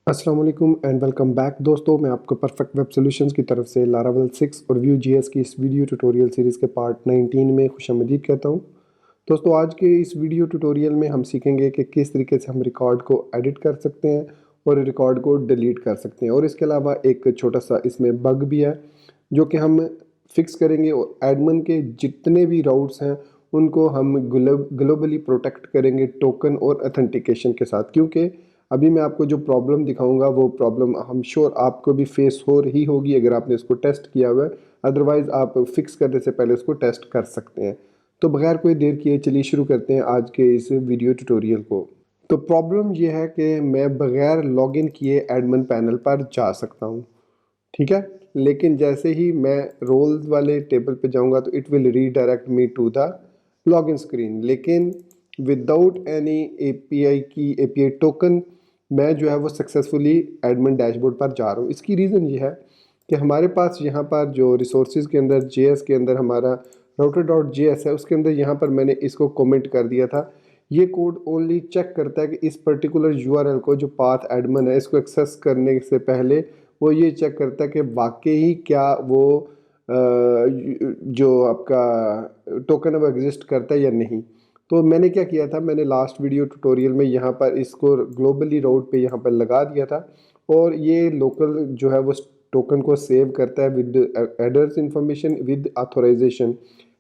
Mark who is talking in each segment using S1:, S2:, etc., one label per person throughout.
S1: अस्सलाम वालेकुम and welcome back दोस्तों। मैं आपको परफेक्ट वेब सॉल्यूशंस की तरफ से लारावेल 6 और व्यू जीएस की इस वीडियो ट्यूटोरियल सीरीज़ के पार्ट 19 में खुशामदीद कहता हूं। दोस्तों आज के इस वीडियो ट्यूटोरियल में हम सीखेंगे कि किस तरीके से हम रिकॉर्ड को एडिट कर सकते हैं और रिकॉर्ड को डिलीट कर सकते हैं, और इसके अलावा एक छोटा सा इसमें बग भी है जो कि हम फिक्स करेंगे, और एडमिन के जितने भी राउट्स हैं उनको हम ग्लोबली प्रोटेक्ट करेंगे टोकन और अथेंटिकेशन के साथ। क्योंकि अभी मैं आपको जो प्रॉब्लम दिखाऊंगा वो प्रॉब्लम हम श्योर आपको भी फेस हो रही होगी अगर आपने इसको टेस्ट किया हुआ है, अदरवाइज आप फिक्स करने से पहले उसको टेस्ट कर सकते हैं। तो बगैर कोई देर किए चलिए शुरू करते हैं आज के इस वीडियो ट्यूटोरियल को। तो प्रॉब्लम ये है कि मैं बगैर लॉगिन किए एडमिन पैनल पर जा सकता हूँ, ठीक है, लेकिन जैसे ही मैं रोल्स वाले टेबल पे जाऊंगा तो it will redirect me to the login screen, लेकिन विदाउट एनी एपीआई टोकन मैं जो है वो सक्सेसफुली एडमिन डैशबोर्ड पर जा रहा हूँ। इसकी रीज़न ये है कि हमारे पास यहाँ पर जो रिसोर्सेज के अंदर जेएस के अंदर हमारा router.js है, उसके अंदर यहाँ पर मैंने इसको कमेंट कर दिया था। ये कोड ओनली चेक करता है कि इस पर्टिकुलर यूआरएल को जो पाथ एडमिन है इसको एक्सेस करने से पहले वो ये चेक करता है कि वाकई ही क्या वो जो आपका टोकन है वो एग्जिस्ट करता है या नहीं। तो मैंने क्या किया था, मैंने लास्ट वीडियो ट्यूटोरियल में यहाँ पर इसको ग्लोबली राउट पे यहाँ पर लगा दिया था, और ये लोकल जो है वो टोकन को सेव करता है with headers information with authorization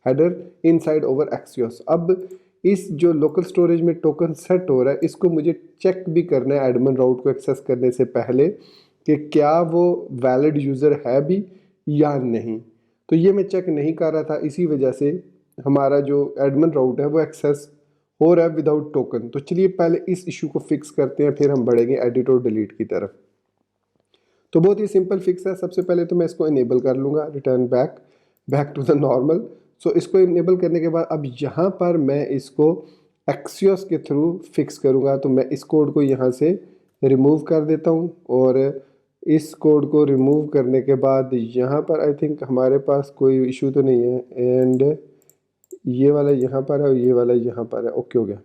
S1: header inside over Axios. अब इस जो लोकल स्टोरेज में टोकन सेट हो रहा है इसको मुझे चेक भी करना है एडमिन राउट को एक्सेस करने से पहले कि क्या वो वैलिड यूज़र है भी या नहीं। तो ये मैं चेक नहीं कर रहा था, इसी वजह से हमारा जो एडमिन राउट है वो एक्सेस हो रहा है विदाउट टोकन। तो चलिए पहले इस इशू को फिक्स करते हैं, फिर हम बढ़ेंगे एडिट और डिलीट की तरफ। तो बहुत ही सिंपल फिक्स है। सबसे पहले तो मैं इसको इनेबल कर लूँगा, return back to the normal. So इसको इनेबल करने के बाद अब यहाँ पर मैं इसको एक्सियोस के थ्रू फिक्स करूँगा। तो मैं इस कोड को यहाँ से रिमूव कर देता हूँ, और इस कोड को रिमूव करने के बाद यहाँ पर आई थिंक हमारे पास कोई इशू तो नहीं है, एंड ये वाला यहाँ पर है और ये वाला यहाँ पर है। ओके हो गया।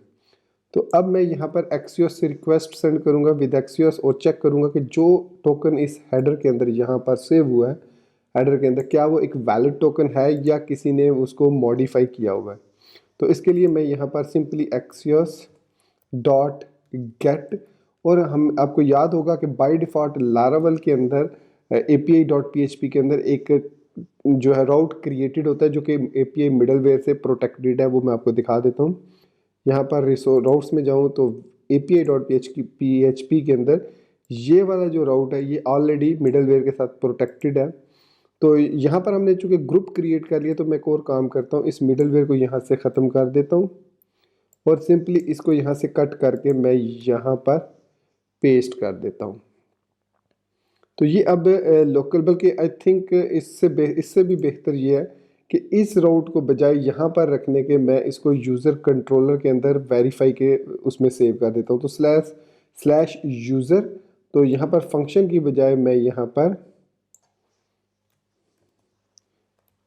S1: तो अब मैं यहाँ पर एक्सियोस से रिक्वेस्ट सेंड करूँगा विद एक्सियोस, और चेक करूँगा कि जो टोकन इस हेडर के अंदर यहाँ पर सेव हुआ है हेडर के अंदर क्या वो एक वैलिड टोकन है या किसी ने उसको मॉडिफाई किया हुआ है। तो इसके लिए मैं यहाँ पर सिंपली एक्सियोस डॉट गेट, और हम आपको याद होगा कि बाय डिफ़ॉल्ट लारावेल के अंदर API.php के अंदर एक जो है राउट क्रिएटेड होता है जो कि API मिडलवेयर से प्रोटेक्टेड है। वो मैं आपको दिखा देता हूँ। यहाँ पर राउट्स में जाऊँ तो API.php के अंदर ये वाला जो राउट है ये ऑलरेडी मिडलवेयर के साथ प्रोटेक्टेड है। तो यहाँ पर हमने चूँकि ग्रुप क्रिएट कर लिया, तो मैं एक और काम करता हूँ, इस मिडलवेयर को यहाँ से ख़त्म कर देता हूँ और सिंपली इसको यहाँ से कट करके मैं यहाँ पर पेस्ट कर देता हूँ। तो ये अब लोकल, बल्कि आई थिंक इससे भी बेहतर ये है कि इस राउट को बजाय यहाँ पर रखने के मैं इसको यूज़र कंट्रोलर के अंदर वेरीफाई के उसमें सेव कर देता हूँ। तो स्लैश यूज़र, तो यहाँ पर फंक्शन की बजाय मैं यहाँ पर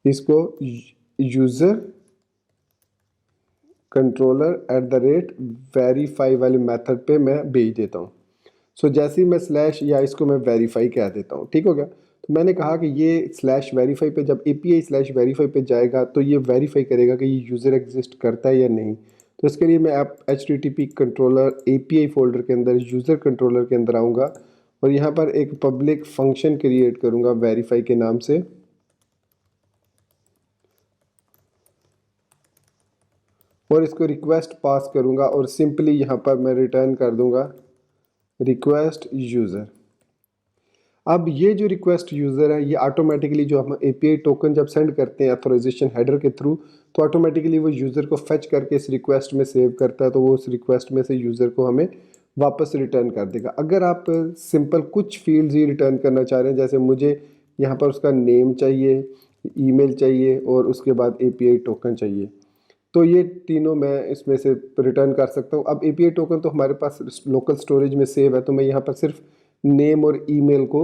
S1: इसको यूज़र कंट्रोलर @वेरीफाई वाले मेथड पे मैं भेज देता हूँ। सो जैसे ही मैं स्लैश या इसको मैं वेरीफाई कह देता हूँ, ठीक हो गया। तो मैंने कहा कि ये स्लैश वेरीफाई पे जब API स्लैश वेरीफाई पे जाएगा तो ये वेरीफाई करेगा कि ये यूज़र एग्जिस्ट करता है या नहीं। तो इसके लिए मैं आप HTTP कंट्रोलर API फोल्डर के अंदर यूज़र कंट्रोलर के अंदर आऊँगा और यहाँ पर एक पब्लिक फंक्शन क्रिएट करूँगा वेरीफाई के नाम से, और इसको रिक्वेस्ट पास करूँगा और सिंपली यहाँ पर मैं रिटर्न कर दूँगा रिक्वेस्ट यूज़र। अब ये जो रिक्वेस्ट यूज़र है ये ऑटोमेटिकली जो हम API टोकन जब सेंड करते हैं ऑथराइजेशन हेडर के थ्रू, तो ऑटोमेटिकली वो यूज़र को फेच करके इस रिक्वेस्ट में सेव करता है। तो वो उस रिक्वेस्ट में से यूज़र को हमें वापस रिटर्न कर देगा। अगर आप सिंपल कुछ फील्ड्स ही रिटर्न करना चाह रहे हैं, जैसे मुझे यहाँ पर उसका नेम चाहिए, ईमेल चाहिए और उसके बाद API टोकन चाहिए, तो ये तीनों मैं इसमें से रिटर्न कर सकता हूँ। अब API टोकन तो हमारे पास लोकल स्टोरेज में सेव है, तो मैं यहाँ पर सिर्फ नेम और ईमेल को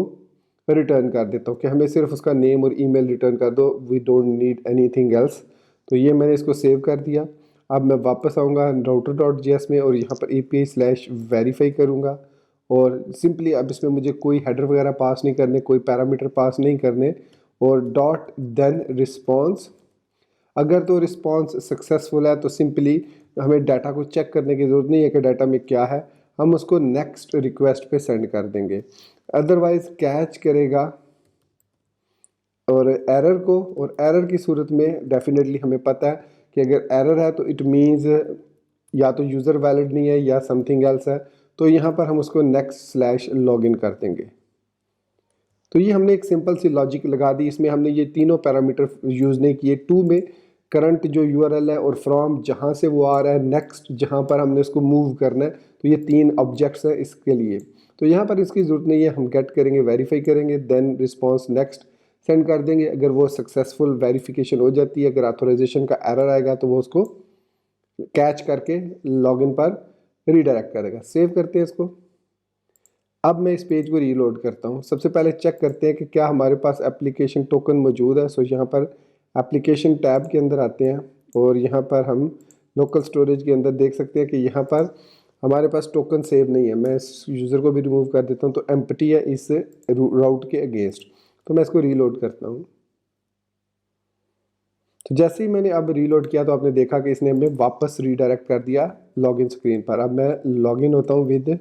S1: रिटर्न कर देता हूँ कि हमें सिर्फ उसका नेम और ईमेल रिटर्न कर दो, we don't need anything else. तो ये मैंने इसको सेव कर दिया। अब मैं वापस आऊँगा router.js में और यहाँ पर API स्लैश वेरीफाई करूँगा और सिंपली अब इसमें मुझे कोई हेडर वगैरह पास नहीं करने, कोई पैरामीटर पास नहीं करने, और डॉट देन रिस्पॉन्स। अगर तो रिस्पॉन्स सक्सेसफुल है तो सिंपली हमें डाटा को चेक करने की ज़रूरत नहीं है कि डाटा में क्या है, हम उसको नेक्स्ट रिक्वेस्ट पे सेंड कर देंगे। अदरवाइज कैच करेगा और एरर को, और एरर की सूरत में डेफिनेटली हमें पता है कि अगर एरर है तो इट मीन्स या तो यूज़र वैलिड नहीं है या समथिंग एल्स है, तो यहाँ पर हम उसको नेक्स्ट स्लैश लॉगिन कर देंगे। तो ये हमने एक सिंपल सी लॉजिक लगा दी, इसमें हमने ये तीनों पैरामीटर यूज़ नहीं किए। टू में करंट जो यूआरएल है और फ्रॉम जहाँ से वो आ रहा है, नेक्स्ट जहाँ पर हमने उसको मूव करना है, तो ये तीन ऑब्जेक्ट्स हैं इसके लिए। तो यहाँ पर इसकी ज़रूरत नहीं है, हम गेट करेंगे, वेरीफाई करेंगे, देन रिस्पॉन्स नेक्स्ट सेंड कर देंगे। अगर वो सक्सेसफुल वेरिफिकेशन हो जाती है, अगर ऑथोराइजेशन का एरर आएगा तो वो उसको कैच करके लॉगिन पर रीडायरेक्ट करेगा। सेव करते हैं इसको। अब मैं इस पेज को रीलोड करता हूँ। सबसे पहले चेक करते हैं कि क्या हमारे पास एप्लीकेशन टोकन मौजूद है। सो यहाँ पर एप्लीकेशन टैब के अंदर आते हैं और यहाँ पर हम लोकल स्टोरेज के अंदर देख सकते हैं कि यहाँ पर हमारे पास टोकन सेव नहीं है। मैं इस यूज़र को भी रिमूव कर देता हूँ, तो एम्प्टी है इस राउट के अगेंस्ट। तो मैं इसको रीलोड करता हूँ। तो जैसे ही मैंने अब रीलोड किया तो आपने देखा कि इसने हमें वापस रीडायरेक्ट कर दिया लॉगिन स्क्रीन पर। अब मैं लॉगिन होता हूँ विद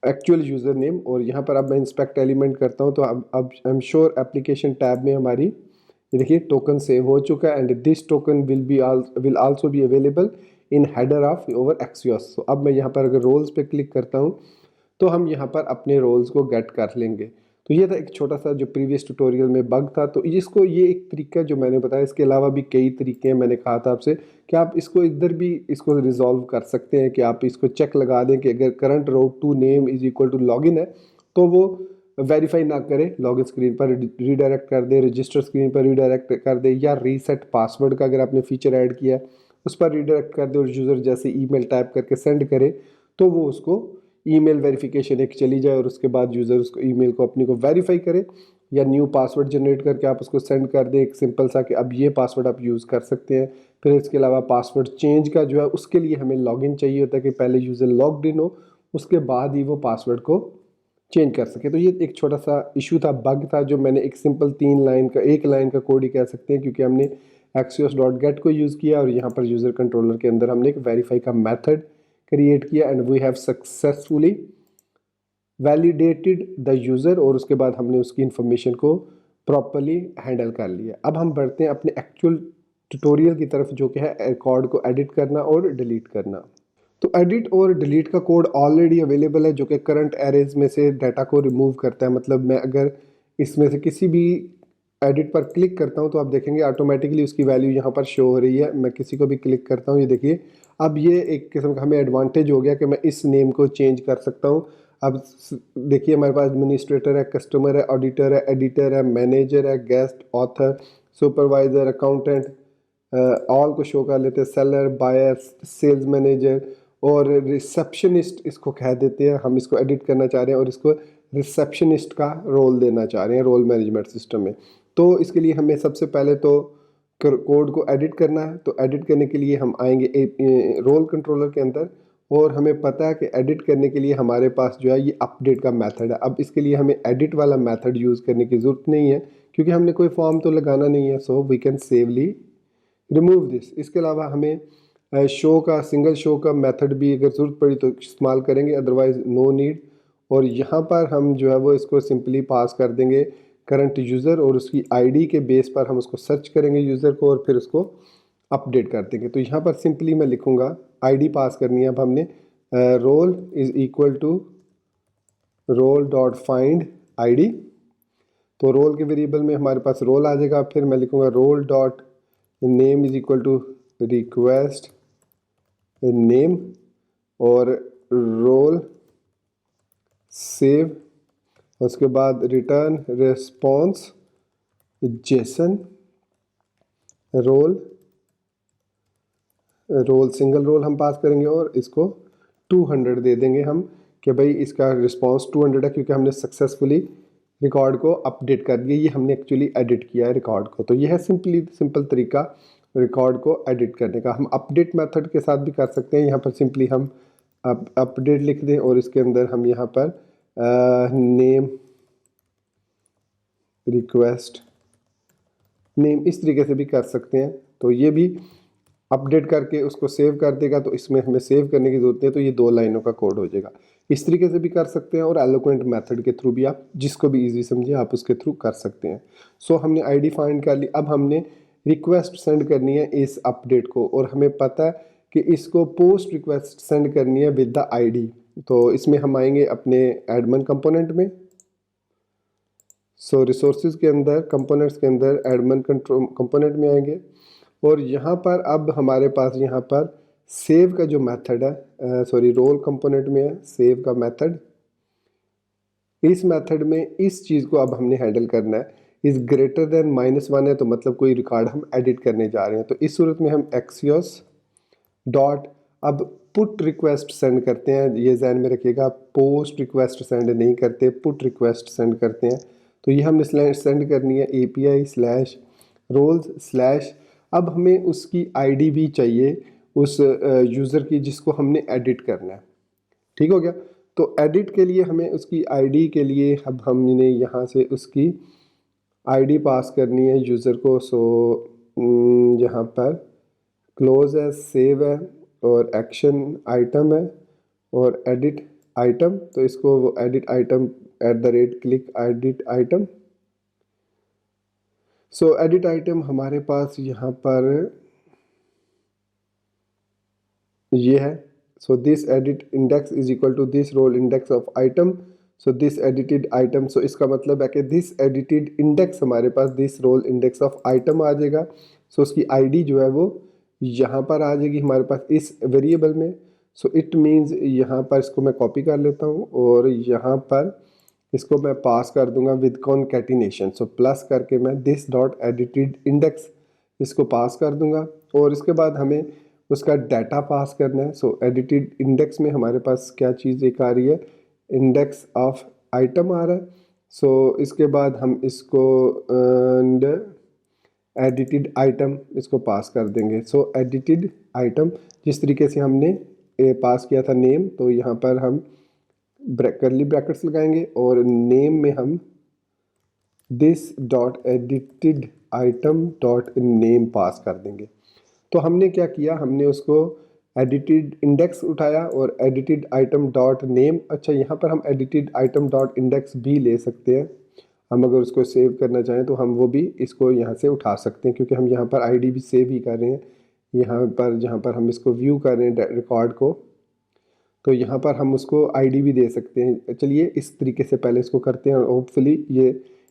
S1: एक्चुअल यूज़र नेम, और यहाँ पर अब मैं इंस्पेक्ट एलिमेंट करता हूँ। तो अब I am sure application tab में हमारी ये देखिए टोकन सेव हो चुका है, and this token will also be available in header of over Axios. तो अब मैं यहाँ पर अगर रोल्स पे क्लिक करता हूँ तो हम यहाँ पर अपने रोल्स को गेट कर लेंगे। तो ये था एक छोटा सा जो प्रीवियस ट्यूटोरियल में बग था। तो इसको ये एक तरीका जो मैंने बताया, इसके अलावा भी कई तरीके हैं। मैंने कहा था आपसे कि आप इसको इधर भी इसको रिजॉल्व कर सकते हैं कि आप इसको चेक लगा दें कि अगर current route to name is equal to login है तो वो वेरीफाई ना करे, लॉगिन स्क्रीन पर रीडायरेक्ट कर दे, रजिस्टर स्क्रीन पर रीडायरेक्ट कर दे, या रीसेट पासवर्ड का अगर आपने फीचर ऐड किया उस पर रीडायरेक्ट कर दे और यूज़र जैसे ईमेल टाइप करके सेंड करे तो वो उसको ईमेल वेरिफिकेशन एक चली जाए और उसके बाद यूज़र उसको ईमेल को अपनी को वेरीफाई करे, या न्यू पासवर्ड जनरेट करके आप उसको सेंड कर दें एक सिंपल सा कि अब ये पासवर्ड आप यूज़ कर सकते हैं। फिर इसके अलावा पासवर्ड चेंज का जो है उसके लिए हमें लॉगिन चाहिए होता है कि पहले यूज़र लॉग्ड इन हो, उसके बाद ही वो पासवर्ड को चेंज कर सके। तो ये एक छोटा सा इशू था, बग था, जो मैंने एक सिंपल 3 लाइन का, 1 लाइन का कोड ही कह सकते हैं, क्योंकि हमने axios.get को यूज़ किया और यहाँ पर यूज़र कंट्रोलर के अंदर हमने एक वेरीफाई का मेथड क्रिएट किया, and we have successfully validated the user, और उसके बाद हमने उसकी इन्फॉर्मेशन को प्रॉपरली हैंडल कर लिया। अब हम बढ़ते हैं अपने एक्चुअल ट्यूटोरियल की तरफ, जो कि है रिकॉर्ड को एडिट करना और डिलीट करना। तो एडिट और डिलीट का कोड ऑलरेडी अवेलेबल है, जो कि करंट एरेज में से डाटा को रिमूव करता है। मतलब मैं अगर इसमें से किसी भी एडिट पर क्लिक करता हूं तो आप देखेंगे ऑटोमेटिकली उसकी वैल्यू यहाँ पर शो हो रही है। मैं किसी को भी क्लिक करता हूं, ये देखिए अब ये एक किस्म का हमें एडवांटेज हो गया कि मैं इस नेम को चेंज कर सकता हूं। अब देखिए हमारे पास एडमिनिस्ट्रेटर है, कस्टमर है, ऑडिटर है, एडिटर है, मैनेजर है, guest, author, supervisor, accountant, all को शो कर लेते हैं, सेलर, बायर, सेल्स मैनेजर और रिसेप्शनिस्ट इसको कह देते हैं। हम इसको एडिट करना चाह रहे हैं और इसको रिसेप्शनिस्ट का रोल देना चाह रहे हैं रोल मैनेजमेंट सिस्टम में। तो इसके लिए हमें सबसे पहले तो कोड को एडिट करना है। तो एडिट करने के लिए हम आएंगे रोल कंट्रोलर के अंदर, और हमें पता है कि एडिट करने के लिए हमारे पास जो है ये अपडेट का मेथड है। अब इसके लिए हमें एडिट वाला मेथड यूज़ करने की ज़रूरत नहीं है, क्योंकि हमने कोई फॉर्म तो लगाना नहीं है। So we can safely remove this. इसके अलावा हमें शो का, सिंगल शो का मेथड भी अगर ज़रूरत पड़ी तो इस्तेमाल करेंगे, अदरवाइज़ नो नीड। और यहाँ पर हम जो है वो इसको सिंपली पास कर देंगे करंट यूज़र, और उसकी आईडी के बेस पर हम उसको सर्च करेंगे यूज़र को और फिर उसको अपडेट कर देंगे। तो यहाँ पर सिंपली मैं लिखूँगा, आईडी पास करनी है। अब हमने role is equal to role dot find ID. तो रोल के वेरिएबल में हमारे पास रोल आ जाएगा। फिर मैं लिखूँगा role dot name is equal to request name, और रोल सेव, उसके बाद return response JSON role single role हम पास करेंगे, और इसको 200 दे देंगे हम कि भाई इसका रिस्पॉन्स 200 है, क्योंकि हमने सक्सेसफुली रिकॉर्ड को अपडेट कर दिया। ये हमने एक्चुअली एडिट किया है रिकॉर्ड को। तो यह है सिंपल तरीका रिकॉर्ड को एडिट करने का। हम अपडेट मेथड के साथ भी कर सकते हैं। यहाँ पर सिंपली हम अपडेट लिख दें और इसके अंदर हम यहाँ पर नेम रिक्वेस्ट नेम इस तरीके से भी कर सकते हैं। तो ये भी अपडेट करके उसको सेव कर देगा, तो इसमें हमें सेव करने की ज़रूरत नहीं है, तो ये 2 लाइनों का कोड हो जाएगा। इस तरीके से भी कर सकते हैं और एलोक्वेंट मेथड के थ्रू भी आप जिसको भी इजी समझे आप उसके थ्रू कर सकते हैं। सो हमने आईडी फाइंड कर ली। अब हमने रिक्वेस्ट सेंड करनी है इस अपडेट को, और हमें पता है कि इसको पोस्ट रिक्वेस्ट सेंड करनी है विद द आईडी। तो इसमें हम आएंगे अपने एडमिन कंपोनेंट में। सो रिसोर्सेज के अंदर, कंपोनेंट्स के अंदर एडमिन कंपोनेंट में आएंगे, और यहाँ पर अब हमारे पास यहाँ पर सेव का जो मेथड है, सॉरी रोल कंपोनेंट में है सेव का मेथड। इस मेथड में इस चीज़ को अब हमने हैंडल करना है। इस ग्रेटर देन -1 है तो मतलब कोई रिकॉर्ड हम एडिट करने जा रहे हैं। तो इस सूरत में हम एक्सियोस डॉट अब पुट रिक्वेस्ट सेंड करते हैं। ये ध्यान में रखिएगा, पोस्ट रिक्वेस्ट सेंड नहीं करते, पुट रिक्वेस्ट सेंड करते हैं। तो ये हमने सेंड करनी है API/roles/ अब हमें उसकी आईडी भी चाहिए उस यूज़र की जिसको हमने एडिट करना है। ठीक हो गया। तो एडिट के लिए हमें उसकी आईडी के लिए अब हमने यहाँ से उसकी आईडी पास करनी है यूज़र को। सो यहाँ पर क्लोज है, सेव है, और एक्शन आइटम है, और एडिट आइटम। तो इसको वो edit item @click edit item. So edit item हमारे पास यहाँ पर ये है। So this edit index is equal to this role index of item. So this edited item, so इसका मतलब है कि दिस एडिटेड इंडेक्स हमारे पास this role index of item आ जाएगा। सो उसकी आईडी जो है वो यहाँ पर आ जाएगी हमारे पास इस वेरिएबल में। सो इट मीन्स यहाँ पर इसको मैं कॉपी कर लेता हूँ और यहाँ पर इसको मैं पास कर दूंगा विद कॉन्कैटिनेशन। सो प्लस करके मैं दिस डॉट एडिटेड इंडेक्स इसको पास कर दूंगा, और इसके बाद हमें उसका डाटा पास करना है। सो एडिटेड इंडेक्स में हमारे पास क्या चीज़ एक आ रही है, इंडेक्स ऑफ आइटम आ रहा है। सो इसके बाद हम इसको एडिटेड आइटम इसको पास कर देंगे। सो एडिटेड आइटम जिस तरीके से हमने पास किया था नेम, तो यहाँ पर हम कर्ली ब्रैकेट्स लगाएंगे और नेम में हम this dot edited item dot name pass कर देंगे। तो हमने क्या किया, हमने उसको एडिटेड इंडेक्स उठाया और एडिटेड आइटम डॉट नेम। अच्छा, यहाँ पर हम एडिटेड आइटम डॉट इंडेक्स भी ले सकते हैं। हम अगर उसको सेव करना चाहें तो हम वो भी इसको यहाँ से उठा सकते हैं, क्योंकि हम यहाँ पर आईडी भी सेव ही कर रहे हैं। यहाँ पर जहाँ पर हम इसको व्यू कर रहे हैं रिकॉर्ड को, तो यहाँ पर हम उसको आईडी भी दे सकते हैं। चलिए इस तरीके से पहले इसको करते हैं और होपफुली ये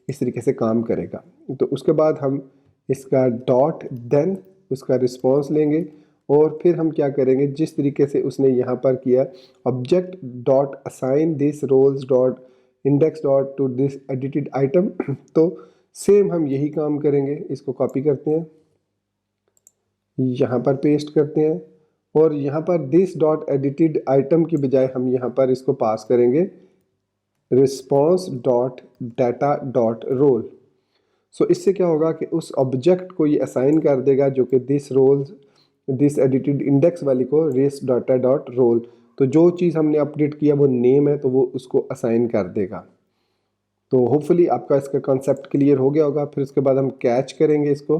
S1: इस तरीके से काम करेगा। तो उसके बाद हम इसका डॉट देन उसका रिस्पॉन्स लेंगे, और फिर हम क्या करेंगे, जिस तरीके से उसने यहाँ पर किया object dot assign this roles dot index dot to this edited item, तो सेम हम यही काम करेंगे। इसको कॉपी करते हैं, यहाँ पर पेस्ट करते हैं, और यहाँ पर दिस डॉट एडिटेड आइटम की बजाय हम यहाँ पर इसको पास करेंगे response dot data dot role. So इससे क्या होगा कि उस ऑब्जेक्ट को ये असाइन कर देगा जो कि this roles this edited index वाली को रेस डाटा डॉट रोल। तो जो चीज़ हमने अपडेट किया वो नेम है, तो वो उसको असाइन कर देगा। तो होपफुली आपका इसका कॉन्सेप्ट क्लियर हो गया होगा। फिर उसके बाद हम कैच करेंगे, इसको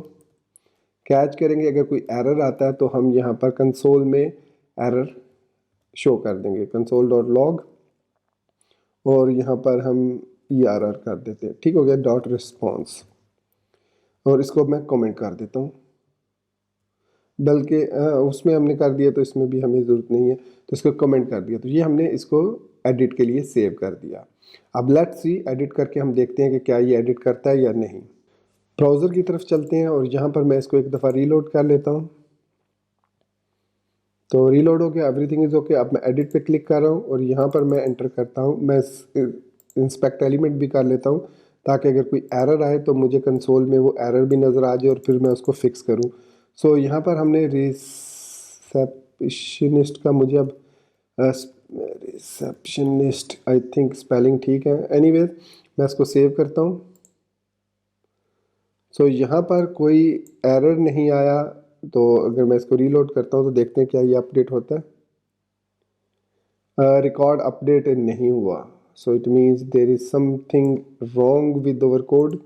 S1: कैच करेंगे। अगर कोई एरर आता है तो हम यहाँ पर कंसोल में एरर शो कर देंगे, कंसोल डॉट लॉग, और यहाँ पर हम ERR कर देते हैं। ठीक हो गया, डॉट रिस्पॉन्स, और इसको मैं कमेंट कर देता हूँ। बल्कि उसमें हमने कर दिया तो इसमें भी हमें ज़रूरत नहीं है, तो इसको कमेंट कर दिया। तो ये हमने इसको एडिट के लिए सेव कर दिया। अब लेट्स सी, एडिट करके हम देखते हैं कि क्या ये एडिट करता है या नहीं। ब्राउज़र की तरफ चलते हैं और यहाँ पर मैं इसको एक दफ़ा रीलोड कर लेता हूँ। तो रीलोड हो गया, एवरीथिंग इज़ ओके। अब मैं एडिट पे क्लिक कर रहा हूँ और यहाँ पर मैं एंटर करता हूँ। मैं इंस्पेक्ट एलिमेंट भी कर लेता हूँ ताकि अगर कोई एरर आए तो मुझे कंसोल में वो एरर भी नज़र आ जाए और फिर मैं उसको फिक्स करूँ। सो यहाँ पर हमने रिसेप्शनिस्ट का, मुझे अब रिसेप्शनिस्ट आई थिंक स्पेलिंग ठीक है। एनीवेज मैं इसको सेव करता हूँ। सो यहाँ पर कोई एरर नहीं आया, तो अगर मैं इसको रीलोड करता हूँ तो देखते हैं क्या ये अपडेट होता है। रिकॉर्ड अपडेट नहीं हुआ, so it means there is something wrong with our code.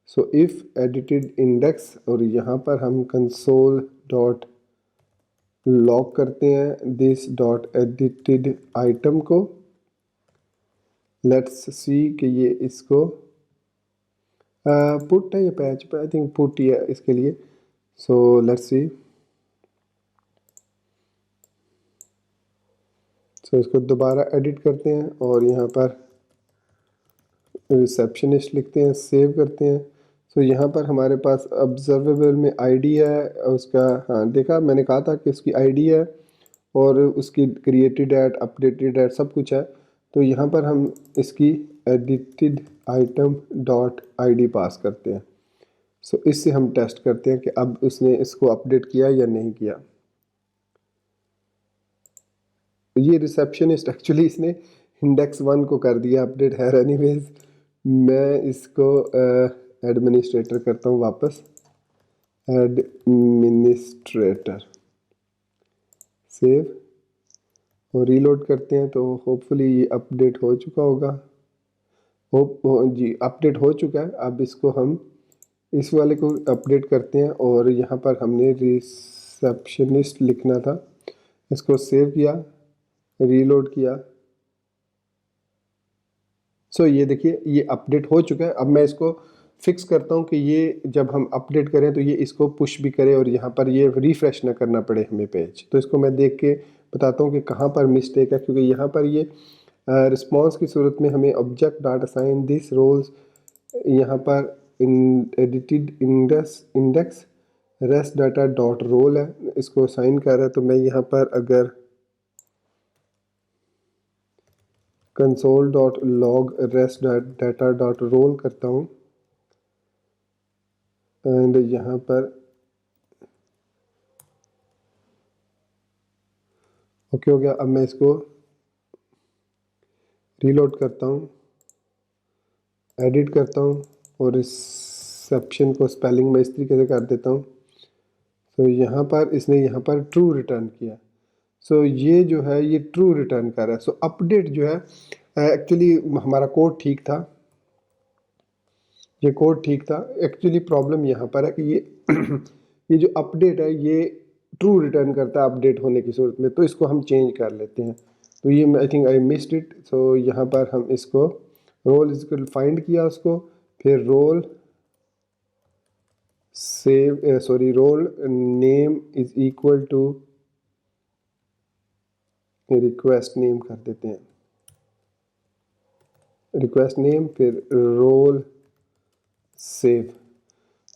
S1: So if edited index, और यहाँ पर हम कंसोल डॉट लॉग करते हैं दिस डॉट एडिटेड आइटम को। लेट्स सी कि ये इसको पुट है या पैच पे, आई थिंक पुट ही है इसके लिए। So let's see. सो इसको दोबारा एडिट करते हैं और यहाँ पर रिसेप्शनिस्ट लिखते हैं, सेव करते हैं। सो यहाँ पर हमारे पास ऑब्जर्वेबल में आईडी है उसका। हाँ देखा, मैंने कहा था कि उसकी आईडी है और उसकी क्रिएटेड एट, अपडेटेड एट, सब कुछ है। तो यहाँ पर हम इसकी एडिटेड आइटम डॉट आईडी पास करते हैं। सो इससे हम टेस्ट करते हैं कि अब उसने इसको अपडेट किया या नहीं किया। ये रिसेप्शनिस्ट एक्चुअली इसने इंडेक्स 1 को कर दिया अपडेट है। एनीवेज मैं इसको एडमिनिस्ट्रेटर करता हूँ वापस, एडमिनिस्ट्रेटर, सेव और रीलोड करते हैं। तो होपफुली ये अपडेट हो चुका होगा। जी अपडेट हो चुका है। अब इसको हम इस वाले को अपडेट करते हैं और यहाँ पर हमने रिसेप्शनिस्ट लिखना था। इसको सेव किया, रीलोड किया। सो ये देखिए ये अपडेट हो चुका है। अब मैं इसको फिक्स करता हूँ कि ये जब हम अपडेट करें तो ये इसको पुश भी करे और यहाँ पर ये रिफ़्रेश ना करना पड़े हमें पेज। तो इसको मैं देख के बताता हूँ कि कहाँ पर मिस्टेक है, क्योंकि यहाँ पर ये रिस्पॉन्स की सूरत में हमें object dot assign this roles, यहाँ पर in edited index rest data dot role है, इसको असाइन कर रहा है। तो मैं यहाँ पर अगर console dot log rest data dot role करता हूँ एंड यहाँ पर ओके हो गया। अब मैं इसको रीलोड करता हूँ, एडिट करता हूँ और इस सेक्शन को स्पेलिंग में इस तरीके से कर देता हूँ। तो यहाँ पर इसने यहाँ पर ट्रू रिटर्न किया। सो ये जो है ये ट्रू रिटर्न कर रहा है। सो अपडेट जो है एक्चुअली हमारा कोड ठीक था, ये कोड ठीक था। एक्चुअली प्रॉब्लम यहाँ पर है कि ये ये जो अपडेट है ये ट्रू रिटर्न करता है अपडेट होने की सूरत में। तो इसको हम चेंज कर लेते हैं। तो ये I think I missed it. So यहाँ पर हम इसको रोल इसको फाइंड किया उसको, फिर role save sorry role name is equal to request name कर देते हैं, रिक्वेस्ट नेम, फिर रोल सेव।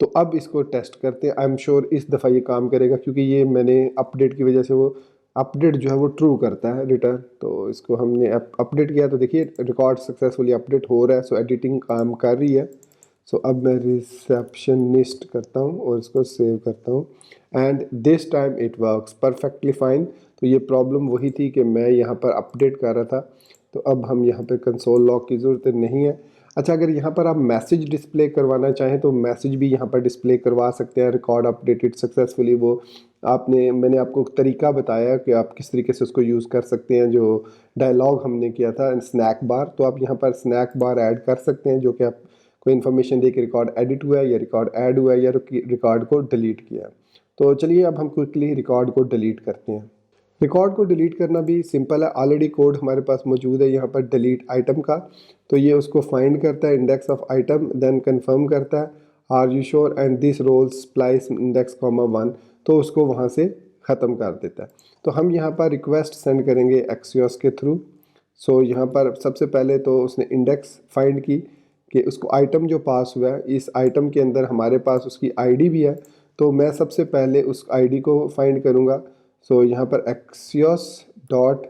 S1: तो अब इसको टेस्ट करते हैं। आई एम श्योर इस दफ़ा ये काम करेगा, क्योंकि ये मैंने अपडेट की वजह से वो अपडेट जो है वो ट्रू करता है रिटर्न। तो इसको हमने अपडेट किया तो देखिए रिकॉर्ड सक्सेसफुली अपडेट हो रहा है। सो एडिटिंग काम कर रही है। सो अब मैं रिसेप्शनिस्ट करता हूँ और इसको सेव करता हूँ and this time it works perfectly fine. तो ये प्रॉब्लम वही थी कि मैं यहाँ पर अपडेट कर रहा था। तो अब हम यहाँ पे कंसोल लॉग की ज़रूरत नहीं है। अच्छा, अगर यहाँ पर आप मैसेज डिस्प्ले करवाना चाहें तो मैसेज भी यहाँ पर डिस्प्ले करवा सकते हैं, रिकॉर्ड अपडेटेड सक्सेसफुली। वो मैंने आपको तरीका बताया कि आप किस तरीके से उसको यूज़ कर सकते हैं। जो डायलॉग हमने किया था स्नैक बार, तो आप यहाँ पर स्नैक बार ऐड कर सकते हैं, जो कि आप कोई इन्फॉर्मेशन दे के रिकॉर्ड एडिट हुआ है या रिकॉर्ड ऐड हुआ है या रिकॉर्ड को डिलीट किया है। तो चलिए अब हम क्विकली रिकॉर्ड को डिलीट करते हैं। रिकॉर्ड को डिलीट करना भी सिंपल है, ऑलरेडी कोड हमारे पास मौजूद है यहाँ पर डिलीट आइटम का। तो ये उसको फाइंड करता है index of item, then confirm करता है are you sure and this roles splice index comma 1, तो उसको वहाँ से ख़त्म कर देता है। तो हम यहाँ पर रिक्वेस्ट सेंड करेंगे एक्सियोस के थ्रू। सो यहाँ पर सबसे पहले तो उसने इंडेक्स फाइंड की कि उसको आइटम जो पास हुआ है, इस आइटम के अंदर हमारे पास उसकी आईडी भी है। तो मैं सबसे पहले उस आईडी को फाइंड करूँगा। सो यहाँ पर एक्सियोस डॉट,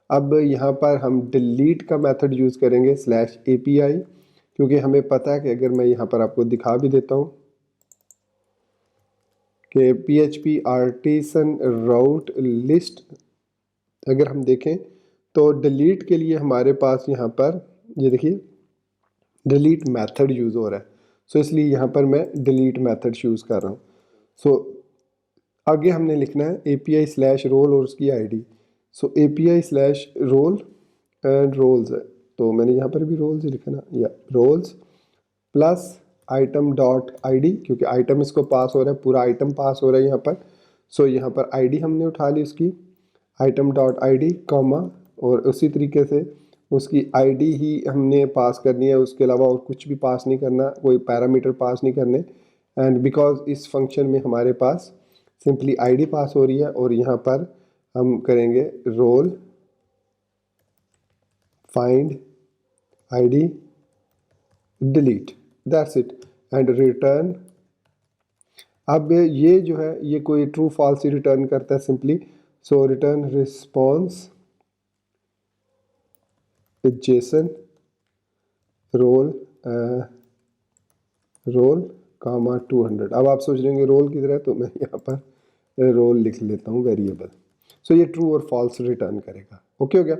S1: अब यहाँ पर हम डिलीट का मेथड यूज़ करेंगे /API, क्योंकि हमें पता है कि अगर मैं यहाँ पर आपको दिखा भी देता हूँ कि PHP आर्टिसन राउट लिस्ट अगर हम देखें तो डिलीट के लिए हमारे पास यहाँ पर ये देखिए डिलीट मेथड यूज़ हो रहा है। सो इसलिए यहाँ पर मैं डिलीट मेथड यूज़ कर रहा हूँ। सो आगे हमने लिखना है API/role और उसकी ID। So API/role and roles है, तो मैंने यहाँ पर भी रोल्स ही लिखा ना, या roles plus item dot ID, क्योंकि आइटम इसको पास हो रहा है, पूरा आइटम पास हो रहा है यहाँ पर। सो यहाँ पर ID हमने उठा ली उसकी, आइटम डॉट ID कॉमा, और उसी तरीके से उसकी ID ही हमने पास करनी है, उसके अलावा और कुछ भी पास नहीं करना, कोई पैरामीटर पास नहीं करने। एंड बिकॉज इस फंक्शन में हमारे पास सिंपली ID पास हो रही है, और यहाँ पर हम करेंगे role find ID delete, that's it, and return. अब ये जो है ये कोई ट्रू फॉल्स ही रिटर्न करता है simply. So return response JSON role role comma 200। अब आप सोच रहे होंगे रोल किधर है, तो मैं यहाँ पर रोल लिख लेता हूँ वेरिएबल। सो ये ट्रू और फॉल्स रिटर्न करेगा। ओके हो गया,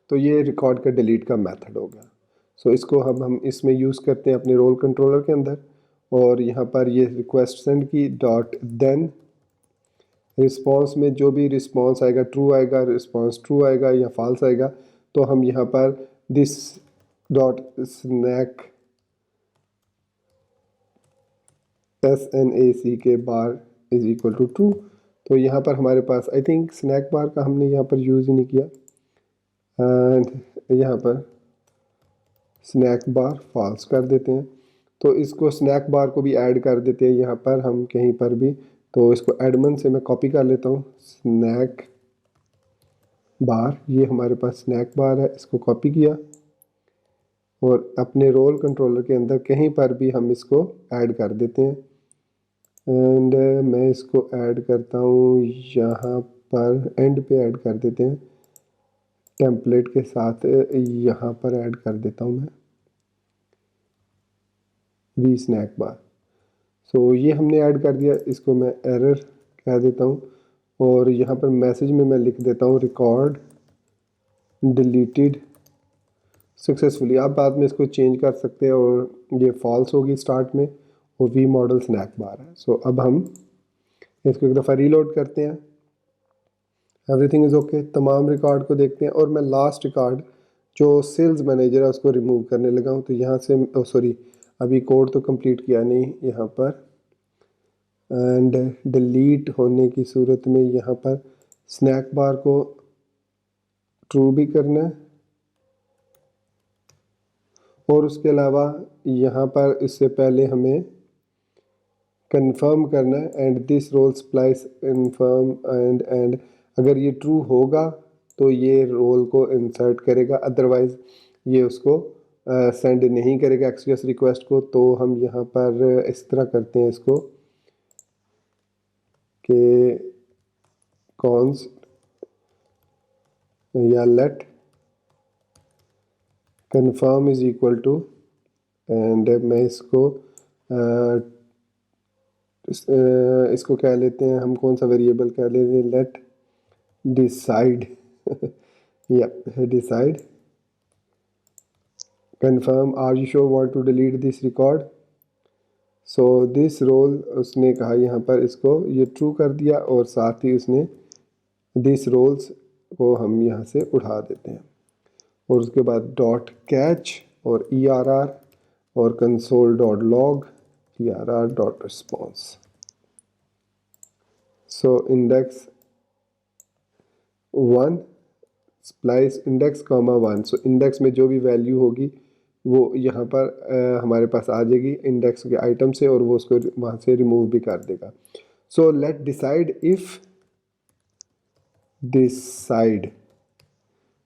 S1: तो ये रिकॉर्ड का डिलीट का मेथड हो गया। सो इसको हम इसमें यूज़ करते हैं अपने रोल कंट्रोलर के अंदर, और यहाँ पर ये रिक्वेस्ट सेंड की डॉट देन रिस्पॉन्स में जो भी रिस्पॉन्स आएगा, ट्रू आएगा, रिस्पॉन्स ट्रू आएगा या फॉल्स आएगा, तो हम यहाँ पर दिस डॉट स्नैक SNAC के बार इज इक्वल टू ट्रू। तो यहाँ पर हमारे पास आई थिंक स्नैक बार का हमने यहाँ पर यूज़ ही नहीं किया, एंड यहाँ पर स्नैक बार फॉल्स कर देते हैं। तो इसको स्नैक बार को भी ऐड कर देते हैं यहाँ पर हम कहीं पर भी, तो इसको एडमन से मैं कॉपी कर लेता हूँ, स्नैक बार, ये हमारे पास स्नैक बार है, इसको कॉपी किया और अपने रोल कंट्रोलर के अंदर कहीं पर भी हम इसको ऐड कर देते हैं। एंड मैं इसको ऐड करता हूँ यहाँ पर, एंड पे ऐड कर देते हैं, टेम्पलेट के साथ यहाँ पर ऐड कर देता हूँ मैं वी स्नैक बार। सो ये हमने ऐड कर दिया, इसको मैं एरर कह देता हूँ, और यहाँ पर मैसेज में मैं लिख देता हूँ रिकॉर्ड डिलीटेड सक्सेसफुली। आप बाद में इसको चेंज कर सकते हैं, और ये फॉल्स होगी स्टार्ट में, और वी मॉडल स्नैक बार है। सो अब हम इसको एक दफ़ा रीलोड करते हैं, एवरीथिंग इज़ ओके, तमाम रिकॉर्ड को देखते हैं, और मैं लास्ट रिकॉर्ड जो सेल्स मैनेजर है उसको रिमूव करने लगा हूँ। तो यहाँ से सॉरी, अभी कोड तो कंप्लीट किया नहीं यहाँ पर, एंड डिलीट होने की सूरत में यहाँ पर स्नैक बार को ट्रू भी करना है, और उसके अलावा यहाँ पर इससे पहले हमें कंफर्म करना है, and this role splice inform and अगर ये ट्रू होगा तो ये रोल को इंसर्ट करेगा, अदरवाइज़ ये उसको सेंड नहीं करेगा एक्सक्यूज रिक्वेस्ट को। तो हम यहाँ पर इस तरह करते हैं इसको कि कॉन्स या let confirm is equal to, and मैं इसको कह लेते हैं, हम कौन सा वेरिएबल कह लेते हैं, लेट डिसाइड या decide confirm are you sure want to delete this record. So this role उसने कहा यहाँ पर, इसको ये ट्रू कर दिया, और साथ ही उसने दिस रोल्स को हम यहाँ से उठा देते हैं, और उसके बाद डॉट कैच और ERR और console dot log ERR dot response. So index 1 splice index comma 1। So index में जो भी वैल्यू होगी वो यहाँ पर हमारे पास आ जाएगी इंडेक्स के आइटम से, और वो उसको वहाँ से रिमूव भी कर देगा। So let decide if decide,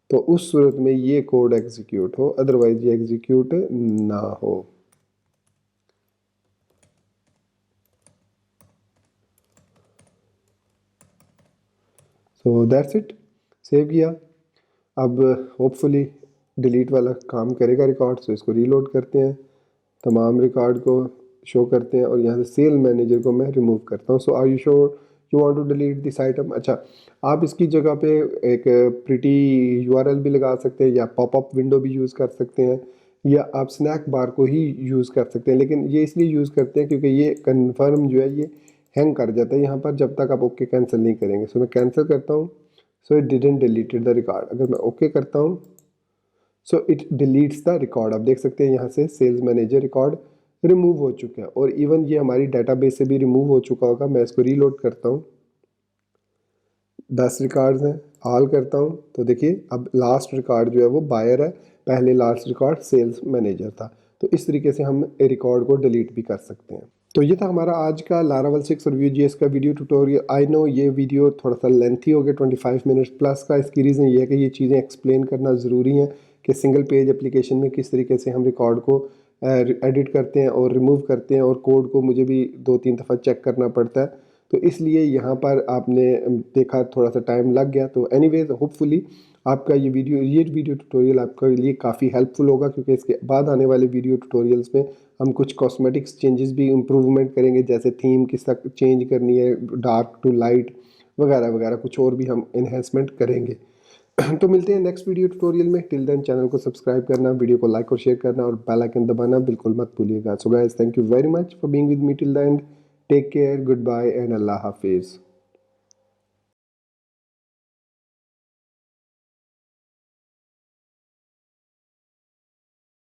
S1: तो उस सूरत में ये कोड एग्जीक्यूट हो, अदरवाइज ये एग्जीक्यूट ना हो। सो दैट्स इट, सेव किया। अब होपफुली डिलीट वाला काम करेगा रिकॉर्ड। सो इसको रीलोड करते हैं, तमाम रिकॉर्ड को शो करते हैं, और यहाँ से सेल मैनेजर को मैं रिमूव करता हूँ। So are you sure you want to delete this item. अच्छा, आप इसकी जगह पे एक प्रिटी URL भी लगा सकते हैं, या पॉपअप विंडो भी यूज़ कर सकते हैं, या आप स्नैक बार को ही यूज़ कर सकते हैं। लेकिन ये इसलिए यूज़ करते हैं क्योंकि ये कन्फर्म जो है ये हैंग कर जाता है यहाँ पर जब तक आप ओके कैंसिल नहीं करेंगे। सो मैं कैंसिल करता हूँ। So it didn't deleted the record. अगर मैं ओके करता हूँ so it deletes the record. आप देख सकते हैं यहाँ से सेल्स मैनेजर रिकॉर्ड रिमूव हो चुका है और इवन ये हमारी डाटाबेस से भी रिमूव हो चुका होगा। मैं इसको रीलोड करता हूँ। 10 रिकॉर्ड्स हैं, ऑल करता हूँ तो देखिए अब लास्ट रिकॉर्ड जो है वो बायर है, पहले लास्ट रिकॉर्ड सेल्स मैनेजर था। तो इस तरीके से हम रिकॉर्ड को डिलीट भी कर सकते हैं। तो ये था हमारा आज का लारावल 6 और Vue.js का वीडियो ट्यूटोरियल। आई नो ये वीडियो थोड़ा सा लेंथी हो गया, 25 मिनट्स प्लस का। इसकी रीज़न ये है कि ये चीज़ें एक्सप्लेन करना ज़रूरी है कि सिंगल पेज एप्लीकेशन में किस तरीके से हम रिकॉर्ड को एडिट करते हैं और रिमूव करते हैं, और कोड को मुझे भी 2-3 दफ़ा चेक करना पड़ता है। तो इसलिए यहाँ पर आपने देखा थोड़ा सा टाइम लग गया। तो एनीवेज होपफुली आपका ये वीडियो ट्यूटोरियल आपके लिए काफ़ी हेल्पफुल होगा, क्योंकि इसके बाद आने वाले वीडियो ट्यूटोरियल्स में हम कुछ कॉस्मेटिक्स चेंजेस भी इम्प्रूवमेंट करेंगे, जैसे थीम किस तक चेंज करनी है, डार्क टू लाइट वगैरह वगैरह, कुछ और भी हम इन्हेंसमेंट करेंगे। तो मिलते हैं नेक्स्ट वीडियो ट्यूटोरियल में। टिल देन चैनल को सब्सक्राइब करना, वीडियो को लाइक और शेयर करना और बेल आइकन दबाना बिल्कुल मत भूलिएगा। So guys, thank you very much for being with me till the end. Take care, goodbye and अल्लाह हाफिज़।